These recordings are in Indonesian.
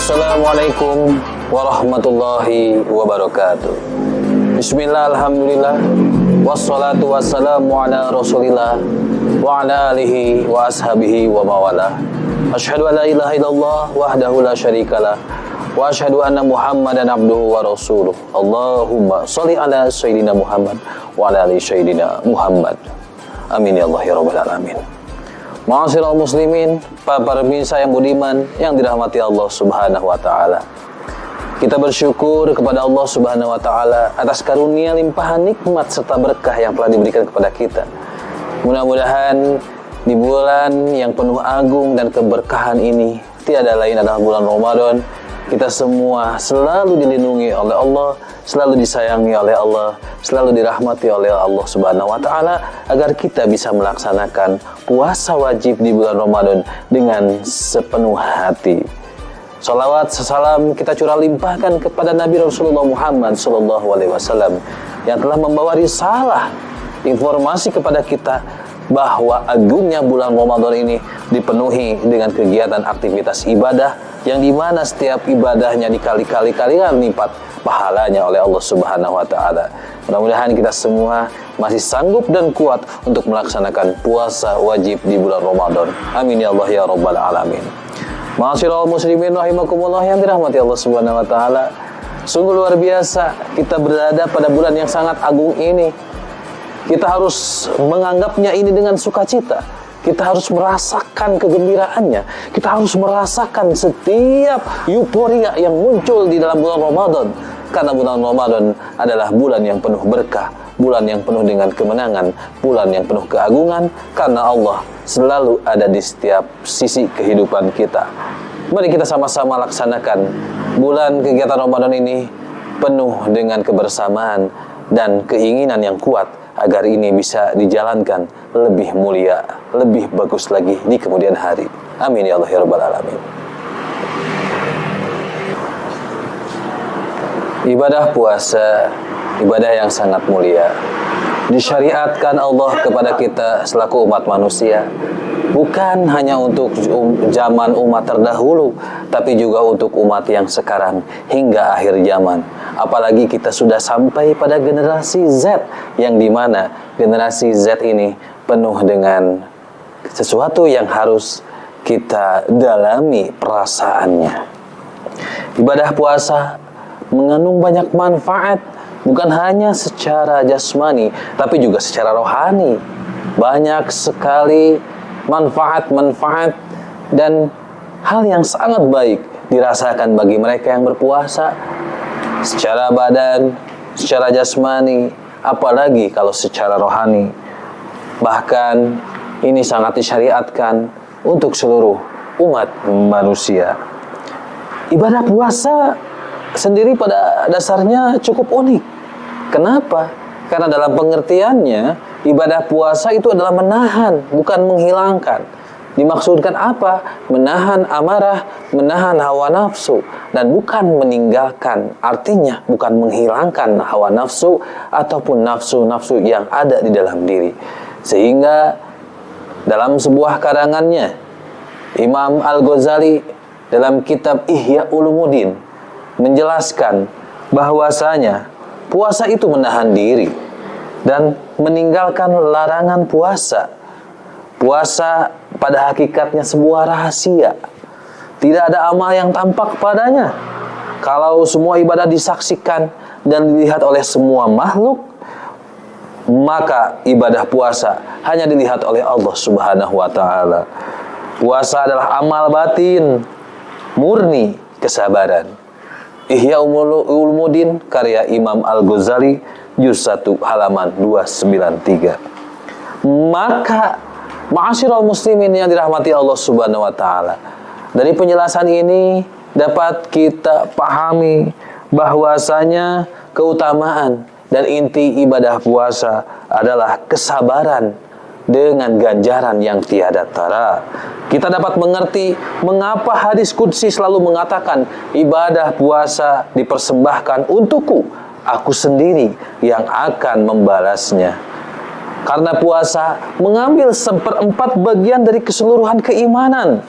Assalamualaikum warahmatullahi wabarakatuh. Bismillah, alhamdulillah, wassalatu wassalamu ala rasulillah wa ala alihi wa ashabihi wa mawala. Asyhadu an la ilaha illallah wahdahu la syarikalah wa asyhadu anna Muhammadan abduhu wa rasuluh. Allahumma sholli ala sayyidina Muhammad wa ala ali sayyidina Muhammad. Amin ya Allah ya rabbal alamin. Ma'asyiral muslimin, para pemirsa yang budiman yang dirahmati Allah Subhanahu wa taala. Kita bersyukur kepada Allah Subhanahu wa taala atas karunia limpahan nikmat serta berkah yang telah diberikan kepada kita. Mudah-mudahan di bulan yang penuh agung dan keberkahan ini, tiada lain adalah bulan Ramadan, kita semua selalu dilindungi oleh Allah, selalu disayangi oleh Allah, selalu dirahmati oleh Allah Subhanahu wa taala agar kita bisa melaksanakan puasa wajib di bulan Ramadan dengan sepenuh hati. Salawat, salam kita curah limpahkan kepada Nabi Rasulullah Muhammad SAW yang telah membawa risalah informasi kepada kita bahwa agungnya bulan Ramadan ini dipenuhi dengan kegiatan aktivitas ibadah yang dimana setiap ibadahnya dikali-kali-kalian lipat pahalanya oleh Allah Subhanahu wa taala. Mudah-mudahan kita semua masih sanggup dan kuat untuk melaksanakan puasa wajib di bulan Ramadan. Amin ya Allah ya rabbal alamin. Ma'asyiral muslimin rahimakumullah yang dirahmati Allah Subhanahu wa taala. Sungguh luar biasa kita berada pada bulan yang sangat agung ini. Kita harus menganggapnya ini dengan sukacita. Kita harus merasakan kegembiraannya. Kita harus merasakan setiap euforia yang muncul di dalam bulan Ramadan. Karena bulan Ramadan adalah bulan yang penuh berkah, bulan yang penuh dengan kemenangan, bulan yang penuh keagungan, karena Allah selalu ada di setiap sisi kehidupan kita. Mari kita sama-sama laksanakan bulan kegiatan Ramadan ini penuh dengan kebersamaan dan keinginan yang kuat agar ini bisa dijalankan lebih mulia, lebih bagus lagi di kemudian hari. Amin ya Allah ya rabbal alamin. Ibadah puasa, ibadah yang sangat mulia, disyariatkan Allah kepada kita selaku umat manusia, bukan hanya untuk zaman umat terdahulu, tapi juga untuk umat yang sekarang hingga akhir zaman. Apalagi kita sudah sampai pada generasi Z, yang dimana generasi Z ini penuh dengan sesuatu yang harus kita dalami perasaannya. Ibadah puasa mengandung banyak manfaat, bukan hanya secara jasmani, tapi juga secara rohani. Banyak sekali manfaat-manfaat dan hal yang sangat baik dirasakan bagi mereka yang berpuasa, secara badan, secara jasmani, apalagi kalau secara rohani. Bahkan ini sangat disyariatkan untuk seluruh umat manusia. Ibadah puasa sendiri pada dasarnya cukup unik. Kenapa? Karena dalam pengertiannya, ibadah puasa itu adalah menahan, bukan menghilangkan. Dimaksudkan apa? Menahan amarah, menahan hawa nafsu, dan bukan meninggalkan. Artinya bukan menghilangkan hawa nafsu ataupun nafsu-nafsu yang ada di dalam diri. Sehingga dalam sebuah karangannya, Imam Al-Ghazali dalam kitab Ihya Ulumuddin menjelaskan bahwasanya puasa itu menahan diri dan meninggalkan larangan puasa. Puasa pada hakikatnya sebuah rahasia. Tidak ada amal yang tampak padanya. Kalau semua ibadah disaksikan dan dilihat oleh semua makhluk, maka ibadah puasa hanya dilihat oleh Allah Subhanahu wa taala. Puasa adalah amal batin, murni kesabaran. Ihya Ulumuddin karya Imam Al-Ghazali juz 1 halaman 293. Maka ma'asyiral muslimin yang dirahmati Allah Subhanahu wa taala, dari penjelasan ini dapat kita pahami bahwasanya keutamaan dan inti ibadah puasa adalah kesabaran dengan ganjaran yang tiada tara. Kita dapat mengerti mengapa hadis qudsi selalu mengatakan ibadah puasa dipersembahkan untukku, aku sendiri yang akan membalasnya. Karena puasa mengambil 1/4 bagian dari keseluruhan keimanan.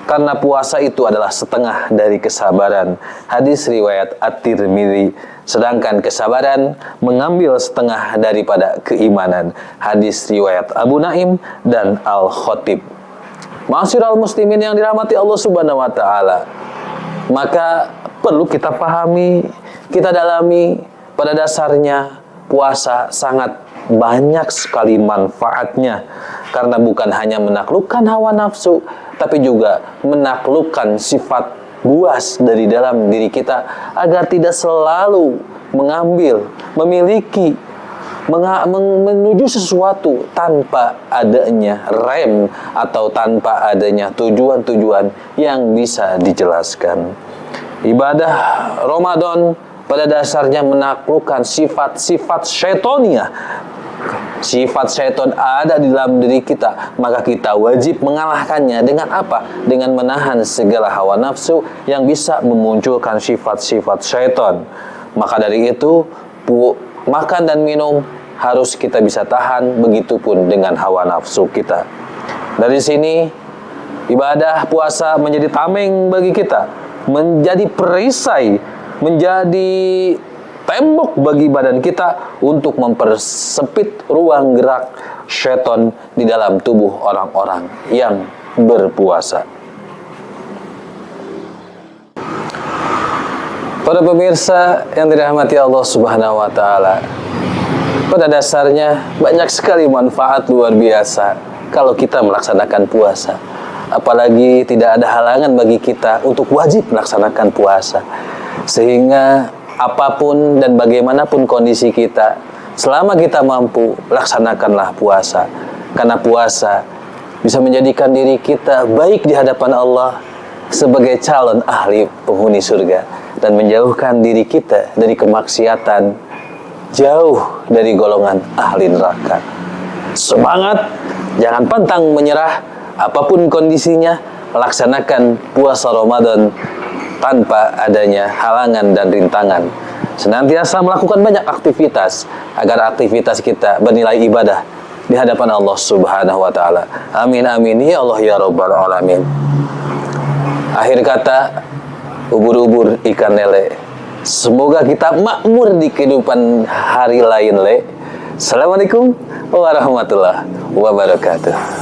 karena puasa itu adalah setengah dari kesabaran. Hadis riwayat At-Tirmidzi. Sedangkan kesabaran mengambil setengah daripada keimanan. Hadis riwayat Abu Naim dan Al-Khatib. Ma'asyiral muslimin yang dirahmati Allah Subhanahu wa taala. Maka perlu kita pahami, kita dalami, pada dasarnya puasa sangat banyak sekali manfaatnya, karena bukan hanya menaklukkan hawa nafsu, tapi juga menaklukkan sifat buas dari dalam diri kita agar tidak selalu mengambil, memiliki, menuju sesuatu tanpa adanya rem atau tanpa adanya tujuan-tujuan yang bisa dijelaskan. Ibadah Ramadan pada dasarnya menaklukkan sifat-sifat syaitoniyah. Sifat syaitan ada di dalam diri kita, maka kita wajib mengalahkannya dengan apa? Dengan menahan segala hawa nafsu yang bisa memunculkan sifat-sifat syaitan. Maka dari itu, makan dan minum harus kita bisa tahan, begitupun dengan hawa nafsu kita. Dari sini, ibadah puasa menjadi tameng bagi kita, menjadi perisai, menjadi tembok bagi badan kita untuk mempersempit ruang gerak syaitan di dalam tubuh orang-orang yang berpuasa. Para pemirsa yang dirahmati Allah Subhanahu wa taala, pada dasarnya banyak sekali manfaat luar biasa kalau kita melaksanakan puasa. Apalagi tidak ada halangan bagi kita untuk wajib melaksanakan puasa. Sehingga apapun dan bagaimanapun kondisi kita, selama kita mampu, laksanakanlah puasa. Karena puasa bisa menjadikan diri kita baik di hadapan Allah sebagai calon ahli penghuni surga, dan menjauhkan diri kita dari kemaksiatan, jauh dari golongan ahli neraka. Semangat, jangan pantang menyerah, apapun kondisinya, laksanakan puasa Ramadan tanpa adanya halangan dan rintangan. Senantiasa melakukan banyak aktivitas agar aktivitas kita bernilai ibadah di hadapan Allah Subhanahu wa taala. Amin amin ya Allah ya rabbal alamin. Akhir kata, ubur-ubur ikan lele. Semoga kita makmur di kehidupan hari lain, le. Assalamualaikum warahmatullahi wabarakatuh.